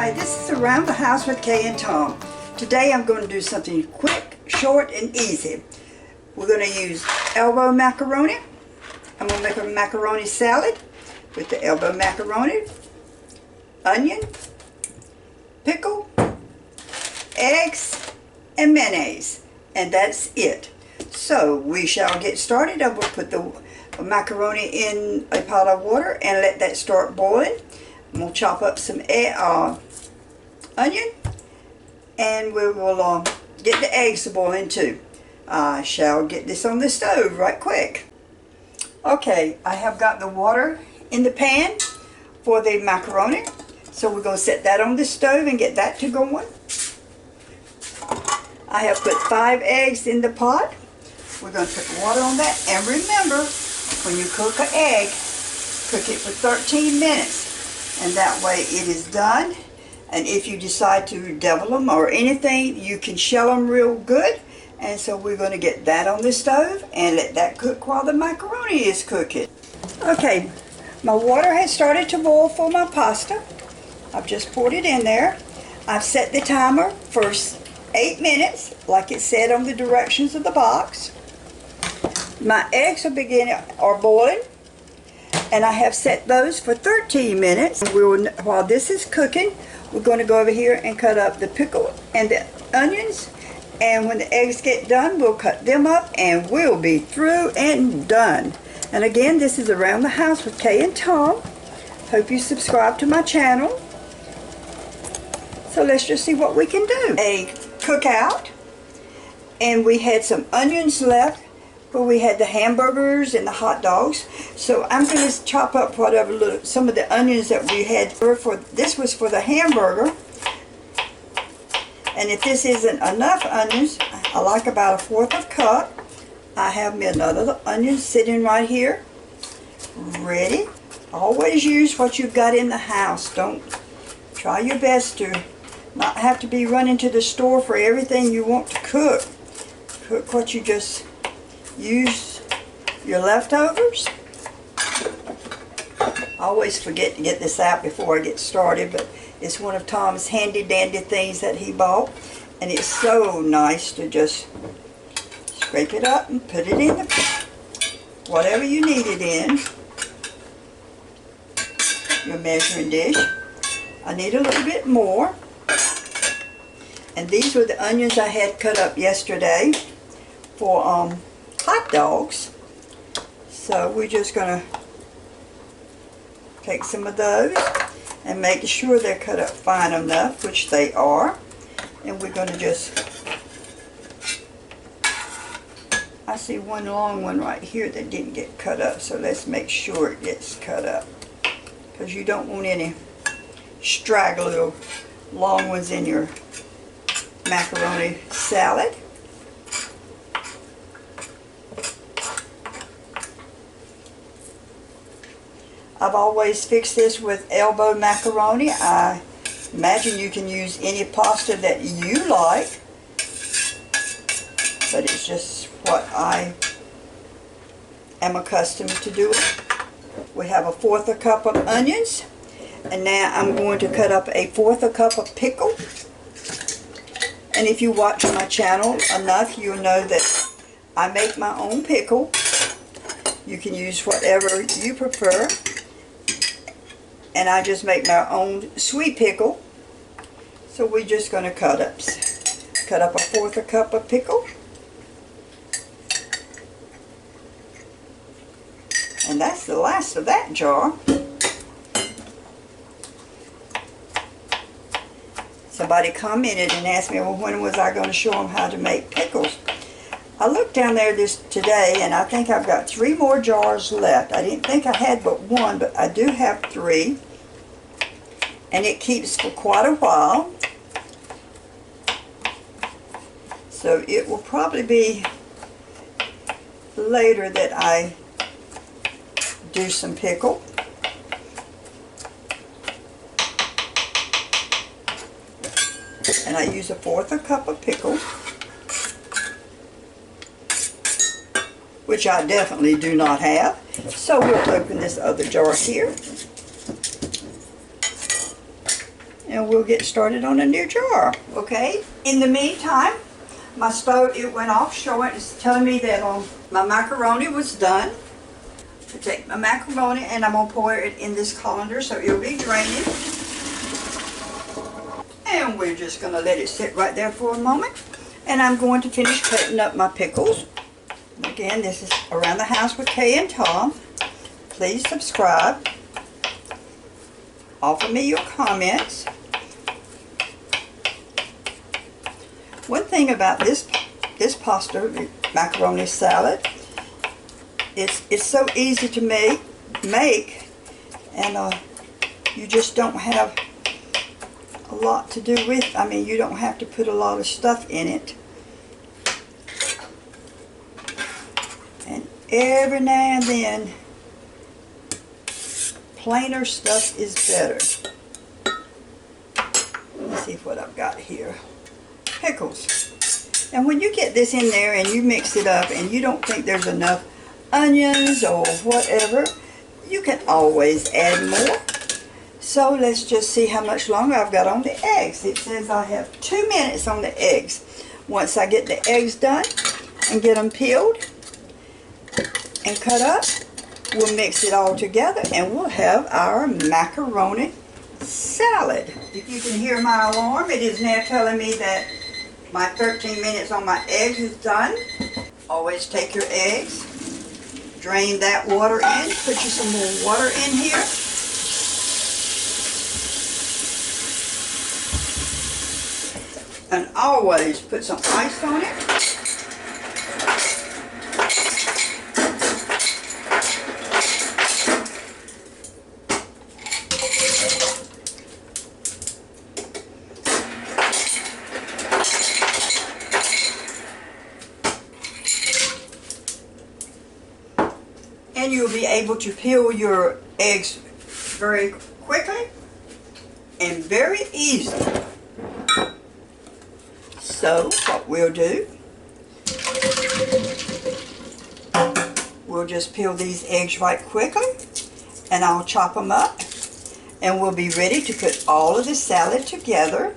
Hi, this is Around the House with Kay and Tom. Today I'm going to do something quick, short, and easy. We're going to use elbow macaroni. I'm going to make a macaroni salad with the elbow macaroni, onion, pickle, eggs, and mayonnaise. And that's it. So we shall get started. I will put the macaroni in a pot of water and let that start boiling. I'm going to chop up some onion, and we will get the eggs to boiling too. I shall get this on the stove right quick. Okay, I have got the water in the pan for the macaroni, so we're going to set that on the stove and get that to going. I have put 5 eggs in the pot. We're going to put water on that, and remember, when you cook an egg, cook it for 13 minutes. And that way it is done. And if you decide to devil them or anything, you can shell them real good. And so we're going to get that on the stove and let that cook while the macaroni is cooking. Okay, my water has started to boil for my pasta. I've just poured it in there. I've set the timer for 8 minutes, like it said on the directions of the box. My eggs are boiling. And I have set those for 13 minutes. While this is cooking, we're going to go over here and cut up the pickle and the onions. And when the eggs get done, we'll cut them up and we'll be through and done. And again, this is Around the House with Kay and Tom. Hope you subscribe to my channel. So let's just see what we can do. A cookout. And we had some onions left. Where we had the hamburgers and the hot dogs. So I'm going to chop up some of the onions that we had this was for the hamburger. And if this isn't enough onions, I like about 1/4 cup. I have me another onion sitting right here, ready. Always use what you've got in the house. Don't try your best to not have to be running to the store for everything you want to cook. Cook what you just use your leftovers. I always forget to get this out before I get started, but it's one of Tom's handy dandy things that he bought, and it's so nice to just scrape it up and put it in whatever you need it in. Your measuring dish. I need a little bit more, and these were the onions I had cut up yesterday for hot dogs. So we're just going to take some of those and make sure they're cut up fine enough, which they are. And we're going to I see one long one right here that didn't get cut up, so let's make sure it gets cut up, because you don't want any straggly long ones in your macaroni salad. I've always fixed this with elbow macaroni. I imagine you can use any pasta that you like, but it's just what I am accustomed to doing. We have 1/4 cup of onions, and now I'm going to cut up 1/4 cup of pickle. And if you watch my channel enough, you'll know that I make my own pickle. You can use whatever you prefer. And I just make my own sweet pickle. So we're just going to cut up 1/4 cup of pickle. And that's the last of that jar. Somebody commented and asked me, well, when was I going to show them how to make pickles? I looked down there today, and I think I've got 3 more jars left. I didn't think I had but 1, but I do have 3. And it keeps for quite a while. So it will probably be later that I do some pickle. And I use 1/4 cup of pickle, which I definitely do not have. So we'll open this other jar here. and we'll get started on a new jar. Okay, in the meantime, my stove, it went off showing, it's telling me that my macaroni was done. I take my macaroni and I'm going to pour it in this colander so it'll be draining. And we're just going to let it sit right there for a moment. And I'm going to finish cutting up my pickles. Again, this is Around the House with Kay and Tom. Please subscribe. Offer me your comments. One thing about this pasta, macaroni salad, it's so easy to make, and you just don't have a lot to do with. I mean, you don't have to put a lot of stuff in it. And every now and then, plainer stuff is better. Let's see what I've got here. Pickles. And when you get this in there and you mix it up and you don't think there's enough onions or whatever, you can always add more. So let's just see how much longer I've got on the eggs. It says I have 2 minutes on the eggs. Once I get the eggs done and get them peeled and cut up, we'll mix it all together and we'll have our macaroni salad. If you can hear my alarm, it is now telling me that my 13 minutes on my eggs is done. Always take your eggs, drain that water in, put you some more water in here. And always put some ice on it. And you'll be able to peel your eggs very quickly and very easily. So what we'll do, we'll just peel these eggs right quickly and I'll chop them up and we'll be ready to put all of the salad together.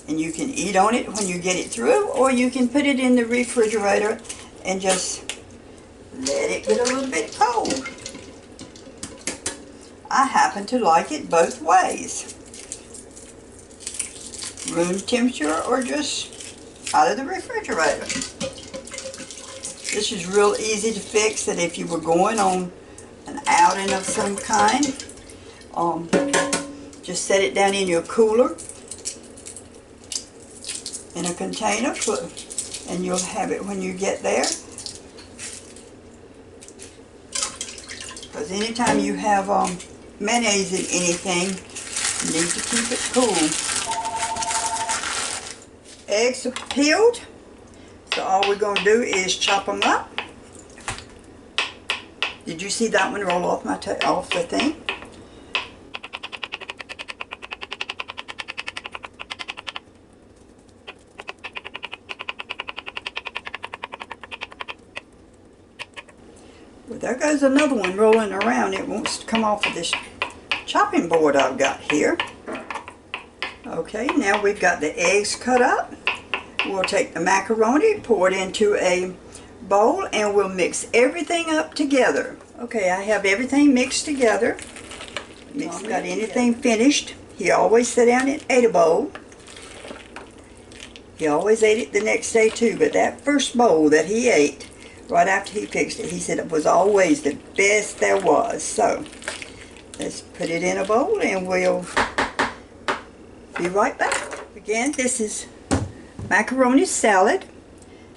And you can eat on it when you get it through, or you can put it in the refrigerator and just let it get a little bit cold. I happen to like it both ways. Room temperature or just out of the refrigerator. This is real easy to fix, that if you were going on an outing of some kind, just set it down in your cooler in a container, and you'll have it when you get there. Because anytime you have mayonnaise in anything, you need to keep it cool. Eggs are peeled, so all we're going to do is chop them up. Did you see that one roll off off the thing? Well, there goes another one rolling around. It wants to come off of this chopping board I've got here. Okay, now we've got the eggs cut up. We'll take the macaroni, pour it into a bowl, and we'll mix everything up together. Okay, I have everything mixed together. Mix got anything finished. He always sat down and ate a bowl. He always ate it the next day too, but that first bowl that he ate, right after he fixed it, he said it was always the best there was. So, let's put it in a bowl and we'll be right back. Again, this is macaroni salad.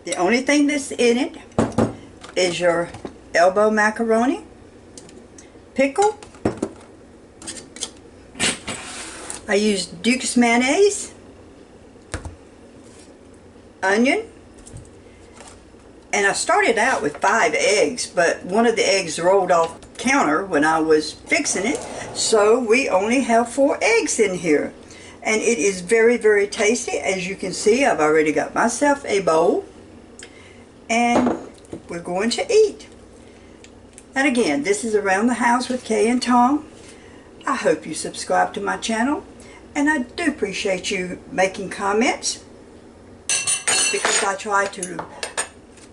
The only thing that's in it is your elbow macaroni, pickle. I used Duke's mayonnaise, onion, and I started out with 5 eggs, but one of the eggs rolled off the counter when I was fixing it, so we only have 4 eggs in here. And it is very, very tasty. As you can see, I've already got myself a bowl, and we're going to eat. And again, this is Around the House with Kay and Tom. I hope you subscribe to my channel, and I do appreciate you making comments, because I try to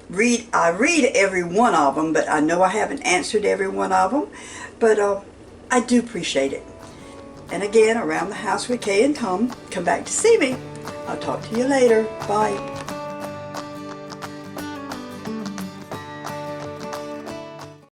read every one of them, but I know I haven't answered every one of them, but I do appreciate it. And again, Around the House with Kay and Tom. Come back to see me. I'll talk to you later. Bye.